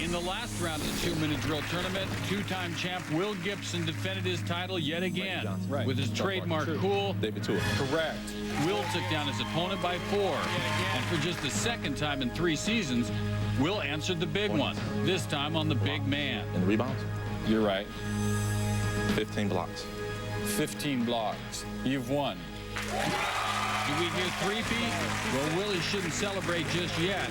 In the last round of the 2-minute drill tournament, two-time champ Will Gibson defended his title yet again with his trademark cool. Correct. Will took down his opponent by 4. And for just the second time in 3 seasons, Will answered the big one, this time on the big man. And rebounds? You're right. 15 blocks. 15 blocks. You've won. Do we hear three-peat? Well, Willie shouldn't celebrate just yet.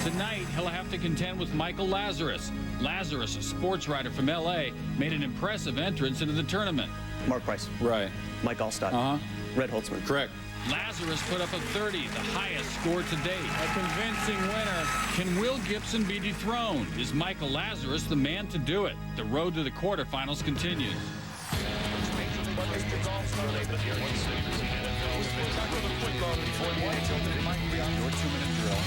Tonight, he'll have to contend with Michael Lazarus. Lazarus, a sports writer from L.A., made an impressive entrance into the tournament. Mark Price. Right. Mike Allstott. Red Holtzman. Correct. Lazarus put up a 30, the highest score to date. A convincing winner. Can Will Gibson be dethroned? Is Michael Lazarus the man to do it? The road to the quarterfinals continues. Your 2-minute drill.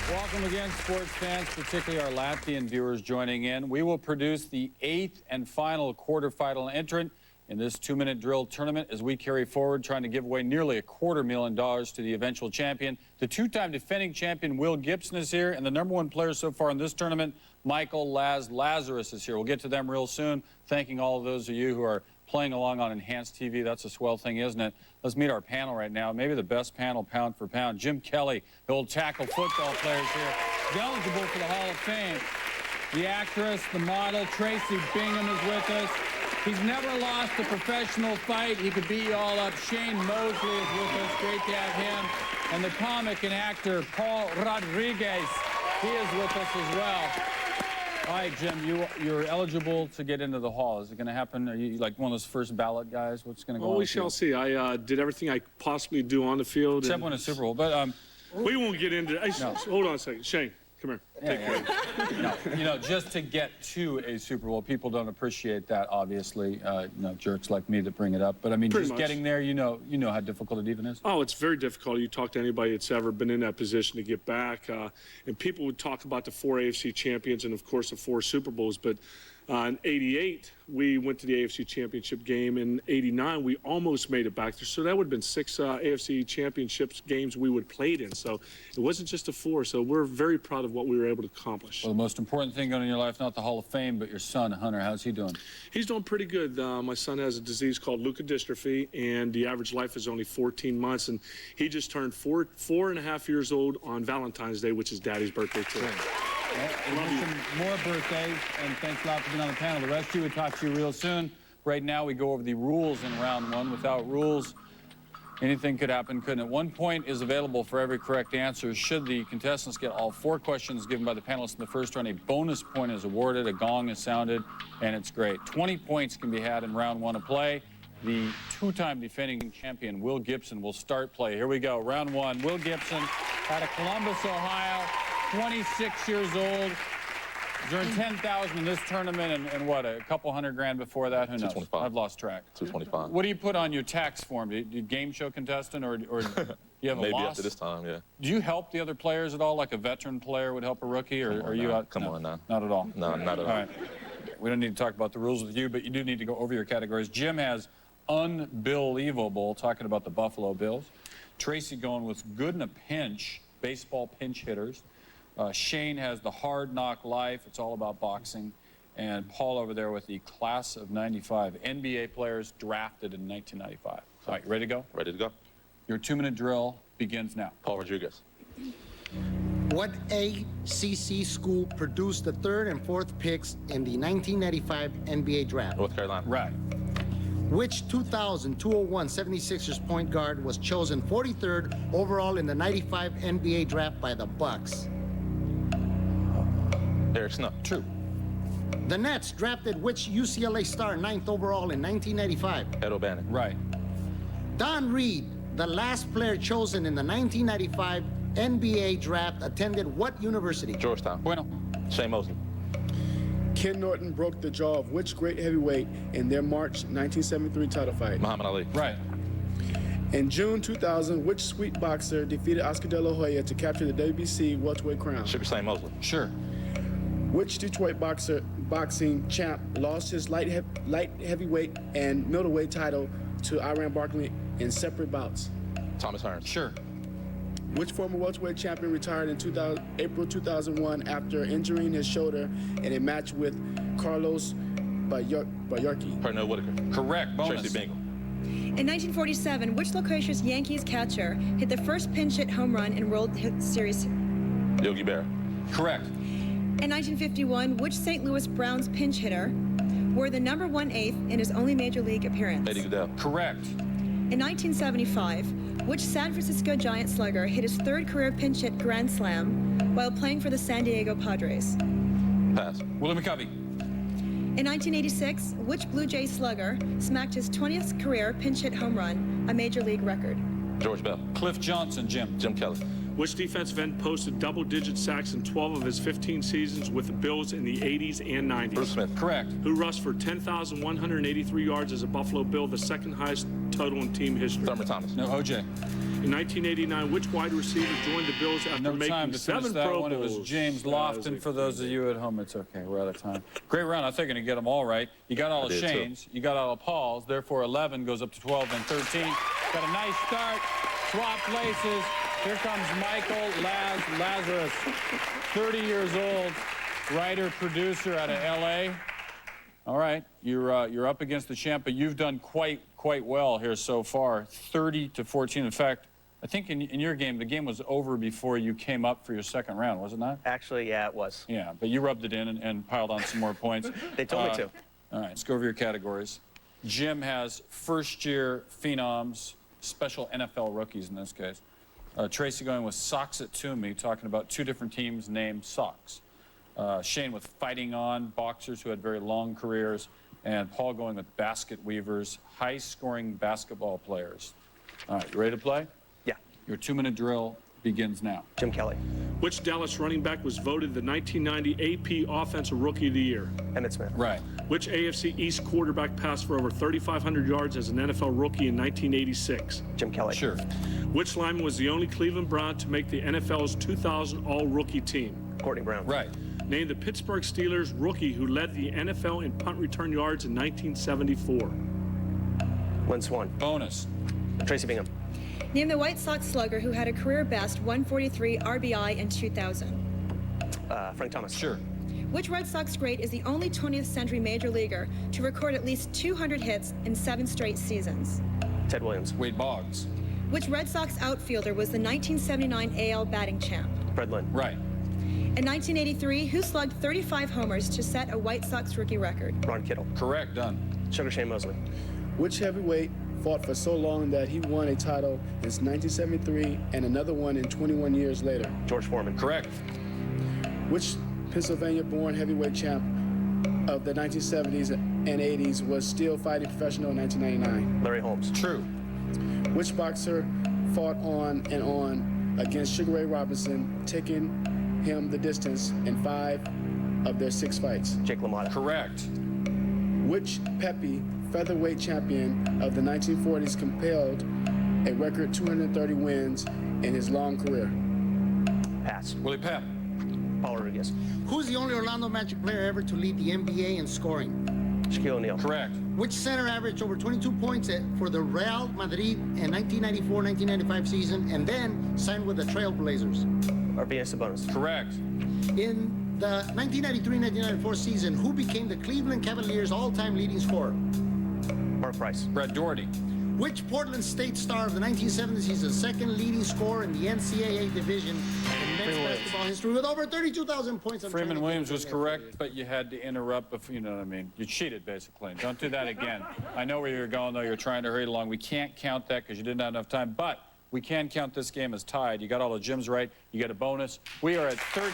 Welcome again, sports fans, particularly our Latvian viewers joining in. We will produce the 8th and final quarterfinal entrant in this 2-minute drill tournament as we carry forward, trying to give away nearly $250,000 to the eventual champion. The 2-time defending champion, Will Gibson, is here, and the #1 player so far in this tournament, Michael Lazarus, is here. We'll get to them real soon. Thanking all of those of you who are playing along on Enhanced TV. That's a swell thing, isn't it? Let's meet our panel right now. Maybe the best panel pound for pound. Jim Kelly, the old tackle football players here. He's eligible for the Hall of Fame. The actress, the model, Tracy Bingham is with us. He's never lost a professional fight. He could beat you all up. Shane Mosley is with us. Great to have him. And the comic and actor, Paul Rodriguez. He is with us as well. All right, Jim, you're eligible to get into the Hall. Is it going to happen? Are you like one of those first ballot guys? What's going to go on? Well, we shall see. I did everything I possibly do on the field. Except win a Super Bowl. But we won't get into it. No. Hold on a second. Shane, come here. Take care. No, you know, just to get to a Super Bowl, people don't appreciate that, obviously. You know, jerks like me that bring it up. But, I mean, Pretty just much. getting there, you know how difficult it even is. Oh, it's very difficult. You talk to anybody that's ever been in that position to get back. And people would talk about the 4 AFC champions and, of course, the 4 Super Bowls. But in '88, we went to the AFC Championship game. In '89, we almost made it back there. So that would have been 6 AFC Championships games we would have played in. So it wasn't just a 4. So we're very proud of what we were able to accomplish. Well, the most important thing going in your life, not the Hall of Fame, but your son, Hunter. How's he doing? He's doing pretty good. My son has a disease called leukodystrophy, and the average life is only 14 months. And he just turned 4.5 years old on Valentine's Day, which is Daddy's birthday too. More birthdays, and thanks a lot for being on the panel. The rest of you, we'll talk to you real soon. Right now, we go over the rules in round 1. Without rules, anything could happen, couldn't it? 1 point is available for every correct answer. Should the contestants get all 4 questions given by the panelists in the first round, a bonus point is awarded, a gong is sounded, and it's great. 20 points can be had in round 1 of play. The 2-time defending champion, Will Gibson, will start play. Here we go, round 1. Will Gibson out of Columbus, Ohio, 26 years old. He's earned $10,000 in this tournament, and what, a couple $100,000 before that? Who knows? 225. I've lost track. 225. What do you put on your tax form? Do you game show contestant, or you have a Maybe loss? after this time, yeah. Do you help the other players at all, like a veteran player would help a rookie, or are you out? Come on now. Not at all? No, not at all. All right. We don't need to talk about the rules with you, but you do need to go over your categories. Jim has unbelievable, talking about the Buffalo Bills. Tracy going with good in a pinch, baseball pinch hitters. Shane has the hard knock life. It's all about boxing. And Paul over there with the class of '95 NBA players drafted in 1995. All right, you ready to go? Ready to go. Your 2-minute drill begins now. Paul Rodriguez. What ACC school produced the 3rd and 4th picks in the 1995 NBA draft? North Carolina. Right. Which 2001 76ers point guard was chosen 43rd overall in the 95 NBA draft by the Bucks? Eric Snow. True. The Nets drafted which UCLA star 9th overall in 1995? Ed O'Bannon. Right. Don Reed, the last player chosen in the 1995 NBA draft, attended what university? Georgetown. Bueno. Shane Mosley. Ken Norton broke the jaw of which great heavyweight in their March 1973 title fight? Muhammad Ali. Right. In June 2000, which sweet boxer defeated Oscar De La Hoya to capture the WBC welterweight crown? Should be Shane Mosley. Sure. Which Detroit boxing champ lost his light heavyweight and middleweight title to Iran Barkley in separate bouts? Thomas Hearns. Sure. Which former welterweight champion retired in April 2001 after injuring his shoulder in a match with Carlos Bayarki? Pernell Whitaker. Correct. Bonus. Tracy Bingle. In 1947, which loquacious Yankees catcher hit the first pinch hit home run in World Series? Yogi Berra. Correct. In 1951, which St. Louis Browns pinch hitter wore the number 1/8 in his only major league appearance? Eddie Goodell. Correct. In 1975, which San Francisco Giant slugger hit his third career pinch hit grand slam while playing for the San Diego Padres? Pass. Willie McCovey. In 1986, which Blue Jay slugger smacked his 20th career pinch hit home run, a major league record? George Bell. Cliff Johnson, Jim. Jim Kelly. Which defensive end posted double-digit sacks in 12 of his 15 seasons with the Bills in the 80s and 90s? Bruce Smith. Correct. Who rushed for 10,183 yards as a Buffalo Bill, the second highest total in team history? Thurman Thomas. No, OJ. In 1989, which wide receiver joined the Bills after No time making to finish 7 that Pro one. It Bowls? was James That was Lofton. a For those of you at home, it's okay. We're out of time. Great round. I think you're going to get them all right. You got all I of did, too. Shane's. You got all of Paul's. Therefore, 11 goes up to 12 and 13. Got a nice start. Swap places. Here comes Michael Lazarus, 30 years old, writer, producer out of L.A. All right, you're up against the champ, but you've done quite well here so far, 30-14. In fact, I think in your game, the game was over before you came up for your second round, was it not? Actually, yeah, it was. Yeah, but you rubbed it in and piled on some more points. They told me to. All right, let's go over your categories. Jim has first-year phenoms, special NFL rookies in this case. Tracy going with Socks at Toomey, talking about two different teams named Sox. Shane with Fighting On, boxers who had very long careers. And Paul going with Basket Weavers, high-scoring basketball players. All right, you ready to play? Yeah. Your 2-minute drill begins now. Jim Kelly. Which Dallas running back was voted the 1990 AP Offensive Rookie of the Year? Emmett Smith. Right. Which AFC East quarterback passed for over 3,500 yards as an NFL rookie in 1986? Jim Kelly. Sure. Which lineman was the only Cleveland Brown to make the NFL's 2000 All-Rookie team? Courtney Brown. Right. Name the Pittsburgh Steelers rookie who led the NFL in punt return yards in 1974. Lynn Swan. Bonus. Tracy Bingham. Name the White Sox slugger who had a career best 143 RBI in 2000. Frank Thomas. Sure. Which Red Sox great is the only 20th century major leaguer to record at least 200 hits in 7 straight seasons? Ted Williams. Wade Boggs. Which Red Sox outfielder was the 1979 AL batting champ? Fred Lynn. Right. In 1983, who slugged 35 homers to set a White Sox rookie record? Ron Kittle. Correct. Done. Sugar Shane Mosley. Which heavyweight fought for so long that he won a title in 1973 and another one in 21 years later? George Foreman. Correct. Which Pennsylvania-born heavyweight champ of the 1970s and 80s was still fighting professional in 1999? Larry Holmes. True. Which boxer fought on and on against Sugar Ray Robinson, taking him the distance in 5 of their 6 fights? Jake LaMotta. Correct. Which Pepe featherweight champion of the 1940s compelled a record 230 wins in his long career? Pass. Willie Pep. Paul Rodriguez. Who's the only Orlando Magic player ever to lead the NBA in scoring? Shaquille O'Neal. Correct. Which center averaged over 22 points for the Real Madrid in 1994-1995 season and then signed with the Trailblazers? Arvidas Sabonis. Correct. In the 1993-1994 season, who became the Cleveland Cavaliers' all-time leading scorer? Mark Price. Brad Doherty. Which Portland State star of the 1970s is the second leading scorer in the NCAA division in men's basketball history with over 32,000 points? Freeman Williams was correct, but you had to interrupt, if you know what I mean. You cheated, basically. Don't do that again. I know where you're going, though. You're trying to hurry along. We can't count that because you didn't have enough time, but we can count this game as tied. You got all the Jims right. You get a bonus. We are at 13-13.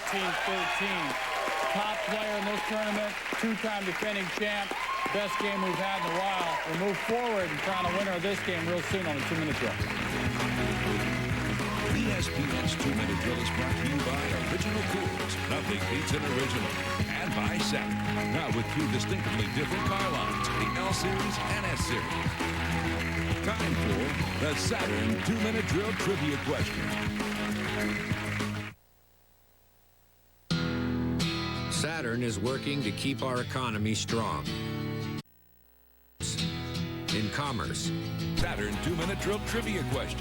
Top player in this tournament, 2-time defending champ. Best game we've had in a while. We'll move forward and crown a winner of this game real soon on the 2-minute drill. ESPN's 2-minute drill is brought to you by Original Coolers, nothing beats an original, and by Saturn, now with 2 distinctively different car lines, the L Series and S Series. Time for the Saturn 2-minute drill trivia question. Saturn is working to keep our economy strong. In commerce. Saturn 2-minute drill trivia question.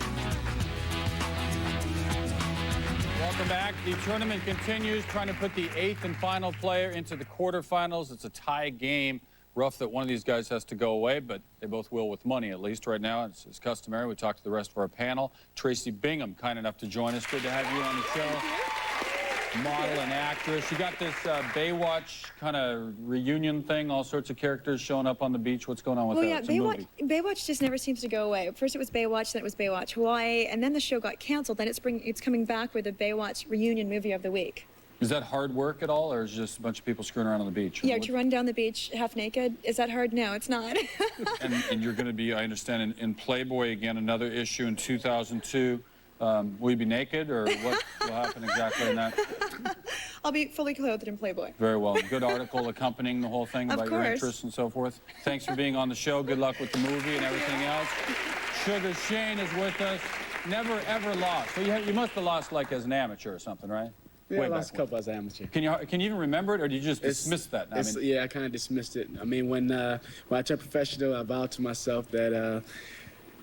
Welcome back. The tournament continues, trying to put the 8th and final player into the quarterfinals. It's a tie game. Rough that one of these guys has to go away, but they both will with money, at least right now. It's customary. We talked to the rest of our panel. Tracy Bingham, kind enough to join us. Good to have you on the show. Model and actress. You got this Baywatch kind of reunion thing, all sorts of characters showing up on the beach. What's going on with that? Yeah, It's a movie. Baywatch just never seems to go away. First it was Baywatch, then it was Baywatch Hawaii, and then the show got canceled. Then it's coming back with the Baywatch reunion movie of the week. Is that hard work at all, or is it just a bunch of people screwing around on the beach? Yeah, to run down the beach half naked, is that hard? No, it's not. And you're going to be, I understand, in Playboy again, another issue in 2002. Will you be naked, or what will happen exactly in that? I'll be fully clothed in Playboy. Very well. Good article accompanying the whole thing about your interests and so forth. Thanks for being on the show. Good luck with the movie and everything else. Sugar Shane is with us. Never, ever lost. So you must have lost like as an amateur or something, right? Yeah, I lost a couple as an amateur. Can you even remember it, or do you just dismiss that? Yeah, I kind of dismissed it. I mean, when I turned professional, I vowed to myself that,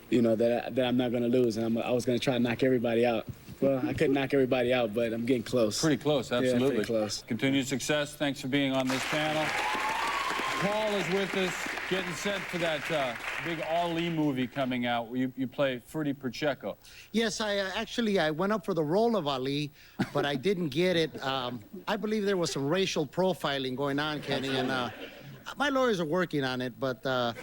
you know, that I'm not going to lose, and I was going to try to knock everybody out. Well, I couldn't knock everybody out, but I'm getting close. Pretty close, absolutely. Yeah, pretty close. Continued success. Thanks for being on this panel. Paul is with us, getting set for that big Ali movie coming out where you play Freddie Pacheco. Yes, I went up for the role of Ali, but I didn't get it. I believe there was some racial profiling going on, Kenny, and my lawyers are working on it, but...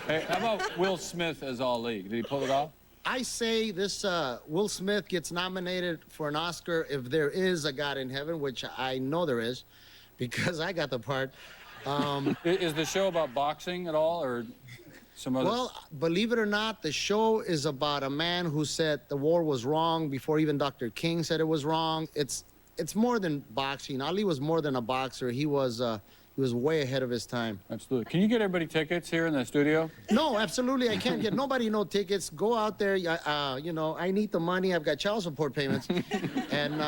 Hey, how about Will Smith as Ali? Did he pull it off? I say this Will Smith gets nominated for an Oscar if there is a God in heaven, which I know there is, because I got the part. Is the show about boxing at all, or some other? Well, believe it or not, the show is about a man who said the war was wrong before even Dr. King said it was wrong. It's more than boxing. Ali was more than a boxer. He was way ahead of his time. Absolutely. Can you get everybody tickets here in the studio? No, absolutely. I can't get nobody no tickets. Go out there. You know, I need the money. I've got child support payments. And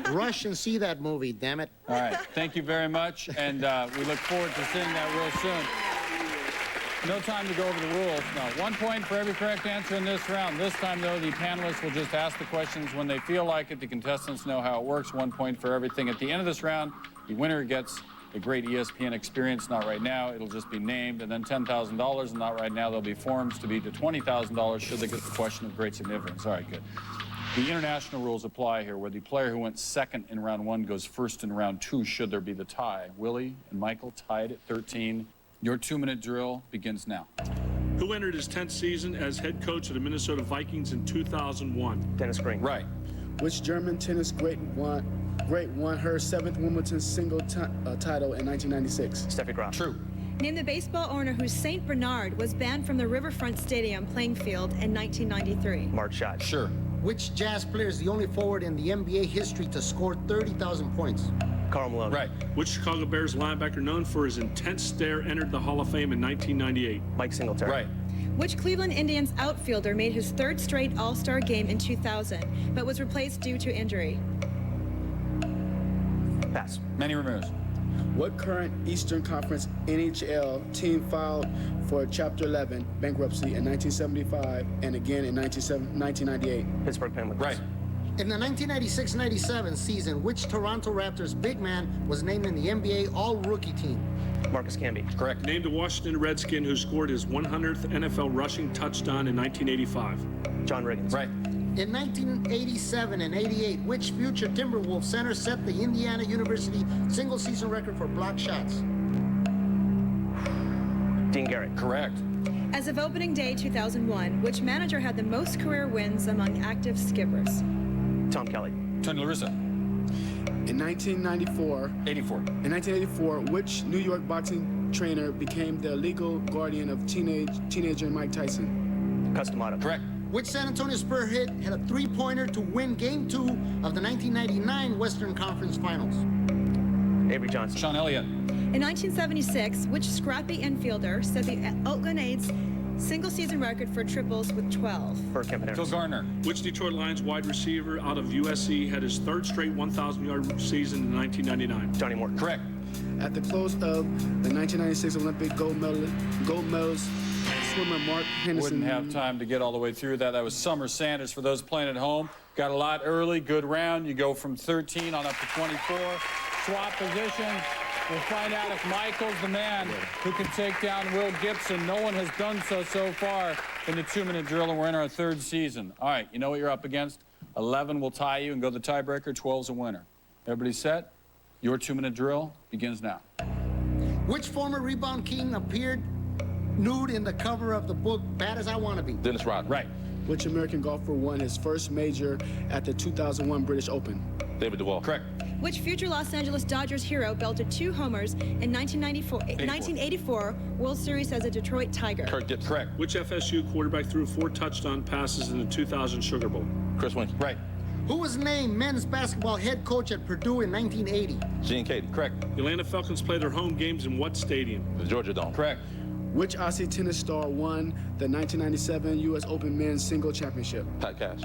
rush and see that movie, damn it. All right. Thank you very much. And we look forward to seeing that real soon. No time to go over the rules. No, 1 point for every correct answer in this round. This time, though, the panelists will just ask the questions when they feel like it. The contestants know how it works. 1 point for everything. At the end of this round, the winner gets a great ESPN experience. Not right now. It'll just be named. And then $10,000. And not right now. There'll be forms to be to $20,000 should they get the question of great significance. All right, good. The international rules apply here, where the player who went second in round 1 goes first in round 2 should there be the tie. Willie and Michael tied at 13. Your 2-minute drill begins now. Who entered his 10th season as head coach of the Minnesota Vikings in 2001? Dennis Green. Right. Which German tennis great won her 7th Wimbledon single title in 1996? Steffi Graf. True. Name the baseball owner whose St. Bernard was banned from the Riverfront Stadium playing field in 1993. Mark Schott. Sure. Which Jazz player is the only forward in the NBA history to score 30,000 points? Karl Malone. Right. Which Chicago Bears linebacker known for his intense stare entered the Hall of Fame in 1998? Mike Singletary. Right. Which Cleveland Indians outfielder made his 3rd straight All-Star game in 2000, but was replaced due to injury? Pass. Manny Ramirez. What current Eastern Conference NHL team filed for Chapter 11 bankruptcy in 1975 and again in 1998? Pittsburgh Penguins. Right. In the 1996-97 season, which Toronto Raptors big man was named in the NBA All-Rookie team? Marcus Camby. Correct. Named a Washington Redskin who scored his 100th NFL rushing touchdown in 1985. John Riggins. Right. In 1987 and 88, which future Timberwolves center set the Indiana University single-season record for block shots? Dean Garrett. Correct. As of opening day 2001, which manager had the most career wins among active skippers? Tom Kelly. Tony La Russa. In 1984, which New York boxing trainer became the legal guardian of teenager Mike Tyson? Cus D'Amato. Correct. Which San Antonio Spur hit had a three-pointer to win Game 2 of the 1999 Western Conference Finals? Avery Johnson. Sean Elliott. In 1976, which scrappy infielder set the Oakland A's single-season record for triples with 12? Burt Campaneris. Phil Garner. Which Detroit Lions wide receiver out of USC had his 3rd straight 1,000-yard season in 1999? Johnny Morton. Correct. At the close of the 1996 Olympic gold medalist swimmer Mark Henderson. Wouldn't have time to get all the way through that. That was Summer Sanders for those playing at home. Got a lot early, good round. You go from 13 on up to 24. Swap position. We'll find out if Michael's the man who can take down Will Gibson. No one has done so far in the 2-minute drill, and we're in our 3rd season. All right, you know what you're up against. 11 will tie you and go the tiebreaker. 12's a winner. Everybody set? Your 2-minute drill begins now. Which former rebound king appeared nude in the cover of the book Bad as I Want to Be? Dennis Rodman. Right. Which American golfer won his first major at the 2001 British Open? David Duval. Correct. Which future Los Angeles Dodgers hero belted 2 homers in 1984 World Series as a Detroit Tiger? Kirk Gibson. Correct. Which FSU quarterback threw 4 touchdown passes in the 2000 Sugar Bowl? Chris Winkie. Right. Who was named men's basketball head coach at Purdue in 1980? Gene Katie. Correct. The Atlanta Falcons play their home games in what stadium? The Georgia Dome. Correct. Which Aussie tennis star won the 1997 U.S. Open Men's Single Championship? Pat Cash.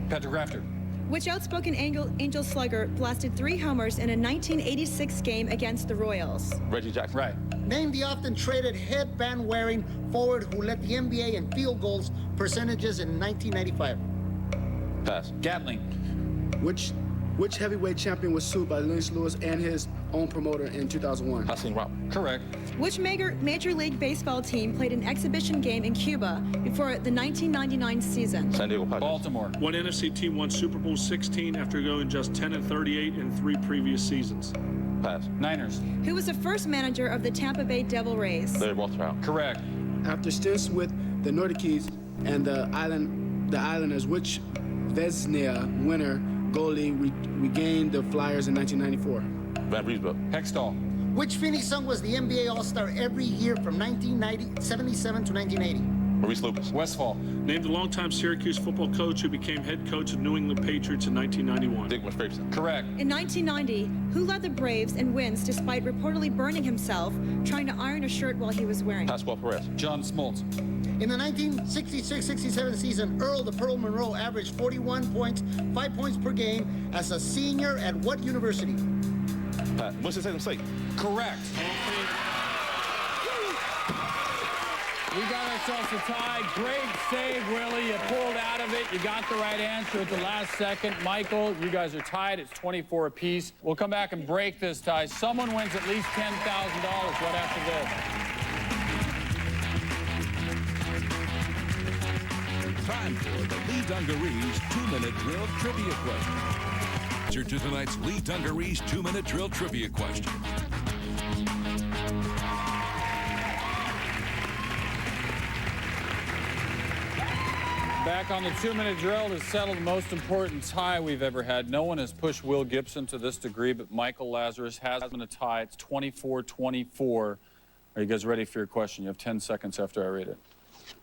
Patrick Rafter. Which outspoken Angel slugger blasted 3 homers in a 1986 game against the Royals? Reggie Jackson. Right. Name the often traded headband-wearing forward who led the NBA in field goals percentages in 1995. Pass. Gatling. Which heavyweight champion was sued by Lennox Lewis and his own promoter in 2001? Hakeem Robin. Correct. Which Major League Baseball team played an exhibition game in Cuba before the 1999 season? San Diego Padres. Baltimore. What NFC team won Super Bowl 16 after going just 10-38 in 3 previous seasons? Pass. Niners. Who was the first manager of the Tampa Bay Devil Rays? Larry Walterhouse. Correct. After stints with the Nordiques and the Islanders, which Vezina winner goalie regained the Flyers in 1994? Van Riesbeek. Hextall. Which Phoenix Sun was the NBA All-Star every year from 1977 to 1980? Maurice Lucas. Westfall. Name the longtime Syracuse football coach who became head coach of New England Patriots in 1991. Dick McPherson. Correct. In 1990, who led the Braves in wins despite reportedly burning himself trying to iron a shirt while he was wearing? Pascual Perez. John Smoltz. In the 1966-67 season, Earl the Pearl Monroe averaged 41 points, 5 points per game as a senior at what university? Pat. Winston-Salem State. Correct. We got ourselves a tie. Great save, Willie. You pulled out of it. You got the right answer at the last second. Michael, you guys are tied. It's 24 apiece. We'll come back and break this tie. Someone wins at least $10,000 right after this. Time for the Lee Dungarees 2-minute drill trivia question. Answer to tonight's Lee Dungarees 2-minute drill trivia question. Back on the 2-minute drill to settle the most important tie we've ever had. No one has pushed Will Gibson to this degree, but Michael Lazarus has been a tie. It's 24-24. Are you guys ready for your question? You have 10 seconds after I read it.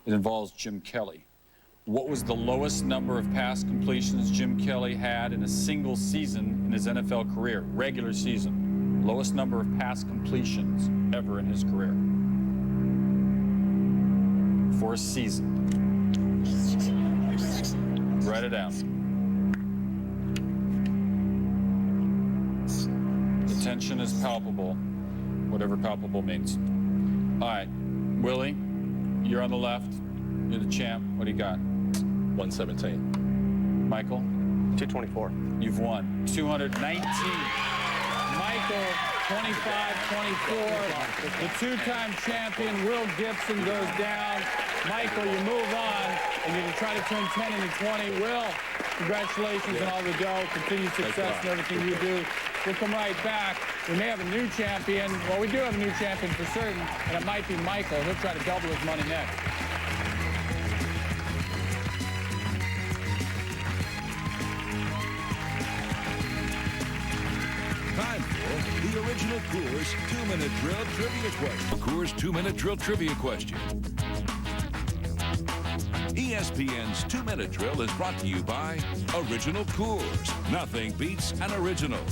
It involves Jim Kelly. What was the lowest number of pass completions Jim Kelly had in a single season in his NFL career? Regular season. Lowest number of pass completions ever in his career. For a season. Write it down. The tension is palpable, whatever palpable means. All right, Willie, you're on the left. You're the champ. What do you got? 117. Michael? 224. You've won 219. Michael, 25-24. The 2-time champion, Will Gibson, goes down. Michael, you move on, and you try to turn 10 into 20. Will, congratulations on all the dough. Continued success in everything you do. We'll come right back. We may have a new champion. Well, we do have a new champion for certain, and it might be Michael. He'll try to double his money next. Time for the original Coors 2-minute drill trivia question. Coors 2-minute drill trivia question. ESPN's 2-minute drill is brought to you by Original Coors. Nothing beats an original.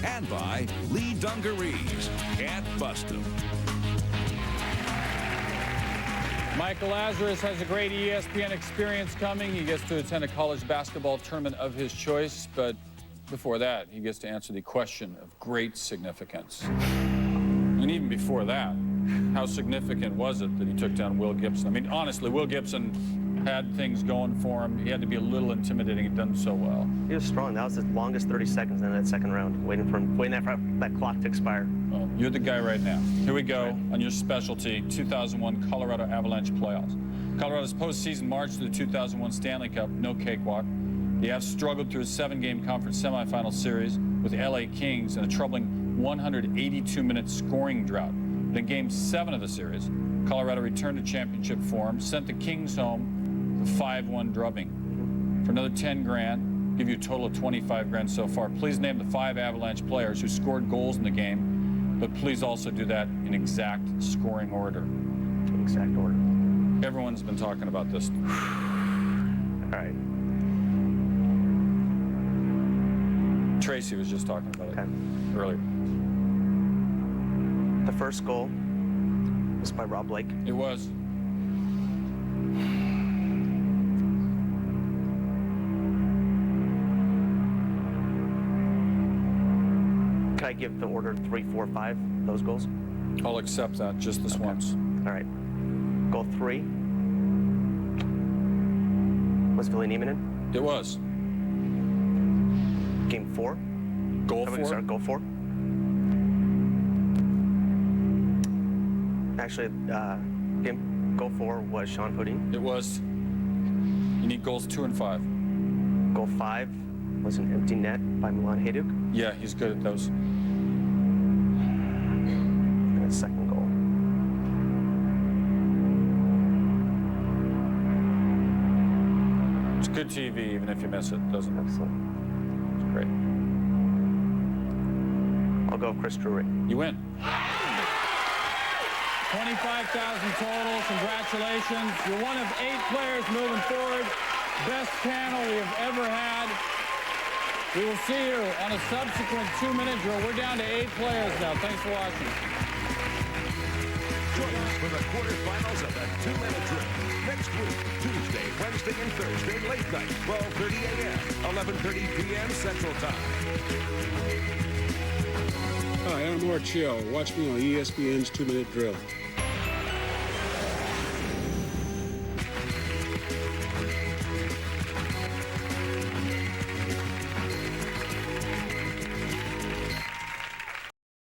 And by Lee Dungarees. Can't bust them. Michael Lazarus has a great ESPN experience coming. He gets to attend a college basketball tournament of his choice, but before that, he gets to answer the question of great significance. And even before that, how significant was it that he took down Will Gibson? I mean, honestly, Will Gibson had things going for him. He had to be a little intimidating. He'd done so well. He was strong. That was his longest 30 seconds in that second round, waiting for that clock to expire. Well, you're the guy right now. Here we go on your specialty, 2001 Colorado Avalanche playoffs. Colorado's postseason march to the 2001 Stanley Cup, no cakewalk. The Avs struggled through a 7-game conference semifinal series with the LA Kings in a troubling 182-minute scoring drought. But in Game 7 of the series, Colorado returned to championship form, sent the Kings home with a 5-1 drubbing. For another 10 grand, give you a total of 25 grand so far. Please name the 5 Avalanche players who scored goals in the game, but please also do that in exact scoring order. Exact order. Everyone's been talking about this. All right. Tracy was just talking about it earlier. The first goal was by Rob Blake. It was. Can I give the order 3, 4, 5, those goals? I'll accept that just this once. All right. Goal 3 was Willy Gibson. It was. Game 4. Goal 4? Sorry, goal 4. Actually, goal 4 was Sean Pudding. It was. You need goals 2 and 5. Goal 5 was an empty net by Milan Hajduk. Yeah, he's good at those. And a second goal. It's good TV, even if you miss it, doesn't it? Excellent. It's great. I'll go Chris Drury. You win. 25,000 total. Congratulations. You're one of 8 players moving forward. Best panel we have ever had. We will see you on a subsequent 2-minute drill. We're down to 8 players now. Thanks for watching. Join us for the quarterfinals of the 2-minute drill. Next week, Tuesday, Wednesday, and Thursday, late night, 12:30 a.m., 11:30 p.m. Central Time. Hi, I'm Mark Chill. Watch me on ESPN's 2-minute drill.